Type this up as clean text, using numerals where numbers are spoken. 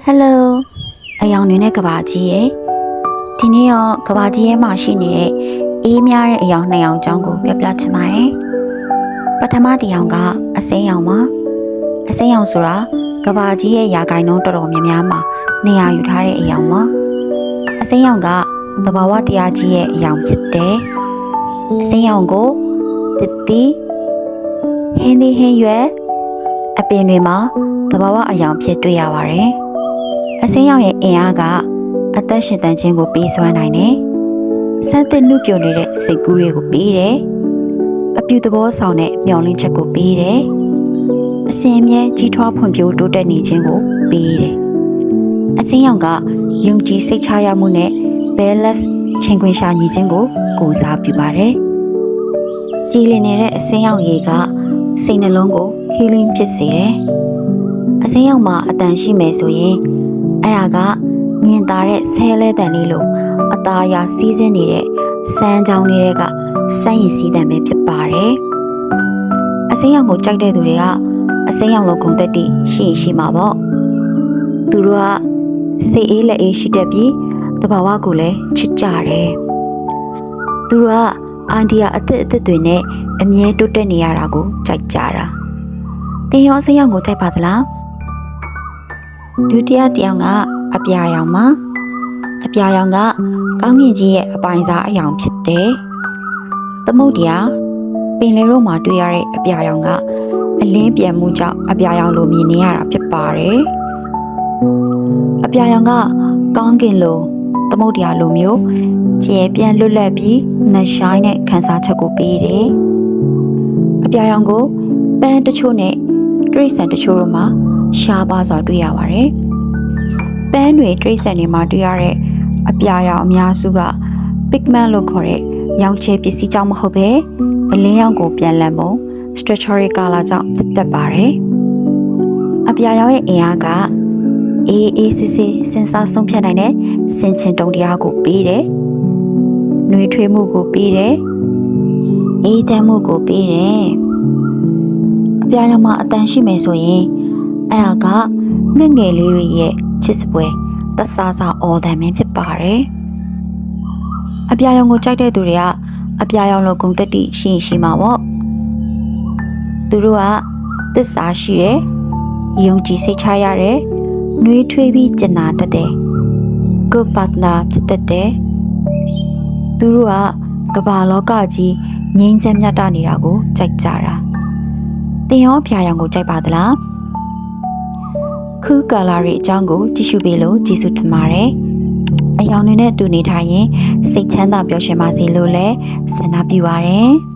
Hello အယောင်နေနဲ့ကဘာကြီးရဲ့ဒီနေ့တော့ကဘာကြီးရဲ့မှာရှိနေတဲ့အေးများတဲ့အယောင်2ယောင်အကြောင်းကိုပြောပြချင်ပါတယ်ပထမတစ်ယောင်ကအစိမ်းရောင်ပါအစိမ်းရောင်ဆိုတာကဘာကြီးရဲ့ယာကိုင်နှုန်းတော်တော်များများမှာနေရာယူထားတဲ့အယောင်ပါအစိမ်းရောင်ကသဘာဝတရားကြီးရဲ့အယောင်ဖြစ်တယ်အစိမ်းရောင်ကိုတစ်တီဟင်းဒီဟင်းရွယ်အပင်တွေမှာသဘာဝအယောင်ဖြစ်တွေ့ရပါတယ်အစိမ်းရောင်ရဲ့အင်အားကအသက်ရှင်သန်ခြင်းကိုပေးစွမ်းနိုင်တယ်။ဆန်းသစ်နှုတ်ပြနေတဲ့စိတ်ကူးတွေကိုပေးတယ်။အပြူသဘောဆောင်တဲ့မျှော်လင့်ချက်ကိုပေးတယ်။အစဉ်အမြဲကြီးထွားဖွံ့ဖြိုးတိုးတက်နေခြင်းကိုပေးတယ်။အစိမ်းရောင်ကယုံကြည်စိတ်ချရမှုနဲ့ balance ချိန်ခွင်ရှာညီခြင်းကိုစားပြုပါတယ်။ကြည်လင်နေတဲ့အစိမ်းရောင်ရေကစိတ်နှလုံးကို healing ဖြစ်စေတယ်။အစိမ်းရောင်မှာအတန်ရှိမယ်ဆိုရင်အဲ့ဒါကညင်သာတဲ့ဆဲလဲတန်လေးလိုအသားအရာစီးစင်းနေတဲ့စမ်းချောင်းတွေကစမ်းရည်စီးတန်ပဲဖြစ်ပါတယ်။အစိမ်းရောင်ကိုကြိုက်တဲ့သူတွေကအစိမ်းရောင်လိုဂုဏ်သက်တည်ရှိမှာပေါ့။သူတို့ကစိတ်အေးလက်အေးရှိတတ်ပြီးတဘာဝကိုလည်းချစ်ကြတယ်။သူတို့ကအိုင်ဒီယာအသစ်တွေနဲ့အမြဲတိုးတက်နေရတာကိုကြိုက်ကြတာ။တင်ရောအစိမ်းရောင်ကိုကြိုက်ပါသလား။ဒုတိယတစ်ယောက်ကအပြာရောင်မှာအပြာရောင်ကကောင်းကင်ကြီးရဲ့အပိုင်းစားအယောင်ဖြစ်တယ်။သမုဒ္ဒရာပင်လယ်တို့မှာတွေ့ရတဲ့အပြာရောင်ကအလင်းပြန်မှုကြောင့်အပြာရောင်လိုမြင်နေရတာဖြစ်ပါတယ်။အပြာရောင်ကကောင်းကင်လိုသမုဒ္ဒရာလိုမျိုးကျယ်ပြန့်လွတ်လပ်ပြီးနှရှိုင်းတဲ့ခံစားချက်ကိုပေးတယ်။အပြာရောင်ကိုပန်းတချို့နဲ့တိရစ္ဆာန်တချို့တို့မှာရှားပါစွာတွေ့ရပါတယ်။ပန်းတွေတိရစ္ဆာန်တွေမှာတွေ့ရတဲ့အပြာရောင်အများစုက pigment လို့ခေါ်တဲ့ရောင်ခြည်ပစ္စည်းကြောင့်မဟုတ်ဘဲအလင်းရောင်ကိုပြန်လည်ပုံ structural color ကြောင့်ဖြစ်တတ်ပါတယ်။အပြာရောင်ရဲ့အင်အားကအေးစစ်စဉ်းစားဆုံးဖြတ်နိုင်တဲ့စင်ချင်တုံတရားကိုပေးတယ်။နှွေးထွေးမှုကိုပေးတယ်။အေးချမ်းမှုကိုပေးတယ်။အပြာရောင်မှာအတန်ရှိမယ်ဆိုရင်အဲ့ဒါကငှက်ငယ်လေးတွေရဲ့ချစ်စပွဲတဆာအော်တန်မင်းဖြစ်ပါတယ်။အပြာရောင်ကိုကြိုက်တဲ့သူတွေကအပြာရောင်လိုဂုဏ်သက်တည်ရှိမှာပေါ့။သူတို့ကသစ္စာရှိတယ်။ယုံကြည်စိတ်ချရတယ်။နှွေးထွေးပြီးကျင်နာတတ်တယ်။ good partner ဖြစ်တတ်တယ်။သူတို့ကကမ္ဘာလောကကြီးငြိမ်းချမ်းမြတ်တာနေတာကိုကြိုက်ကြတာ။တင်ရောအပြာရောင်ကိုကြိုက်ပါသလား။ခူးကာလာတွေအကြောင်းကိုကြည့်ရှုပေးလို့ကျေးဇူးတင်ပါတယ်။အယောင်တွေနဲ့တူနေထိုင်ရင်စိတ်ချမ်းသာပျော်ရွှင်ပါစေလို့လည်းဆန္ဒပြုပါရစေ။